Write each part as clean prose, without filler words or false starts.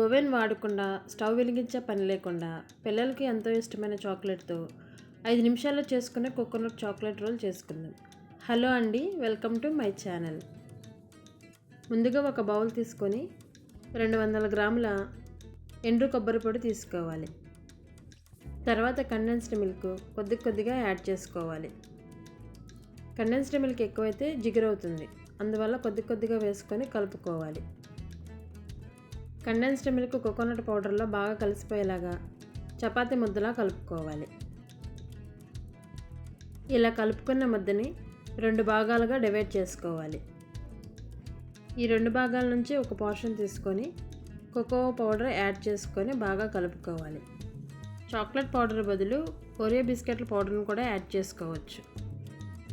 Oven వాడకుండా stove వెలిగించే పని లేకుండా పిల్లలకి ఎంతో ఇష్టమైన చాక్లెట్తో 5 నిమిషాల్లో చేసుకునే కోకోనట్ చాక్లెట్ రోల్ చేసుకుందాం. హలో అండి, వెల్కమ్ టు మై ఛానల్. ముందుగా ఒక బౌల్ తీసుకొని 200 గ్రాముల ఎండు కొబ్బరి పొడి తీసుకోవాలి. తర్వాత కండెన్స్డ్ మిల్క్ కొద్దిగా యాడ్ చేసుకోవాలి. కండెన్స్డ్ మిల్క్ ఎక్కువైతే జిగురవుతుంది, అందువల్ల కొద్దిగా వేసుకొని కలుపుకోవాలి. కండెన్స్డ్ మిల్క్ కోకోనట్ పౌడర్లో బాగా కలిసిపోయేలాగా చపాతీ ముద్దలా కలుపుకోవాలి. ఇలా కలుపుకున్న ముద్దని 2 భాగాలుగా డివైడ్ చేసుకోవాలి. ఈ 2 భాగాల నుంచి ఒక పోర్షన్ తీసుకొని కోకో పౌడర్ యాడ్ చేసుకొని బాగా కలుపుకోవాలి. చాక్లెట్ పౌడర్ బదులు ఓరియో బిస్కెట్ల పౌడర్ని కూడా యాడ్ చేసుకోవచ్చు.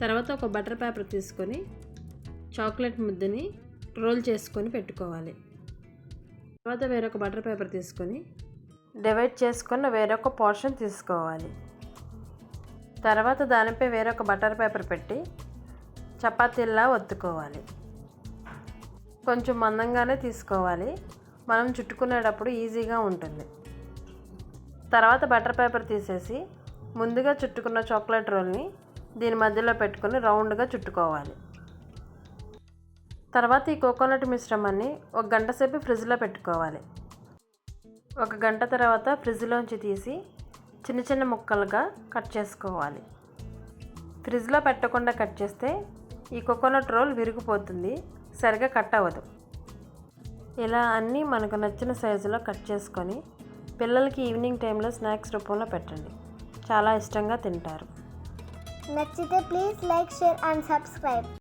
తర్వాత ఒక బటర్ పేపర్ తీసుకొని చాక్లెట్ ముద్దని రోల్ చేసుకొని పెట్టుకోవాలి. తర్వాత వేరొక బటర్ పేపర్ తీసుకొని డివైడ్ చేసుకున్న వేరొక పోర్షన్ తీసుకోవాలి. తర్వాత దానిపై వేరొక బటర్ పేపర్ పెట్టి చపాతీలా ఒత్తుకోవాలి. కొంచెం మందంగానే తీసుకోవాలి, మనం చుట్టుకునేటప్పుడు ఈజీగా ఉంటుంది. తర్వాత బటర్ పేపర్ తీసేసి ముందుగా చుట్టుకున్న చాక్లెట్ రోల్ని దీని మధ్యలో పెట్టుకొని రౌండ్గా చుట్టుకోవాలి. తర్వాత ఈ కోకోనట్ మిశ్రమాన్ని 1 గంట సేపు ఫ్రిడ్జ్లో పెట్టుకోవాలి. 1 గంట తర్వాత ఫ్రిడ్జ్లోంచి తీసి చిన్న ముక్కలుగా కట్ చేసుకోవాలి. ఫ్రిడ్జ్లో పెట్టకుండా కట్ చేస్తే ఈ కోకోనట్ రోల్ విరిగిపోతుంది, సరిగా కట్ అవ్వదు. ఇలా అన్నీ మనకు నచ్చిన సైజులో కట్ చేసుకొని పిల్లలకి ఈవినింగ్ టైంలో స్నాక్స్ రూపంలో పెట్టండి, చాలా ఇష్టంగా తింటారు. నచ్చితే please like, share and subscribe.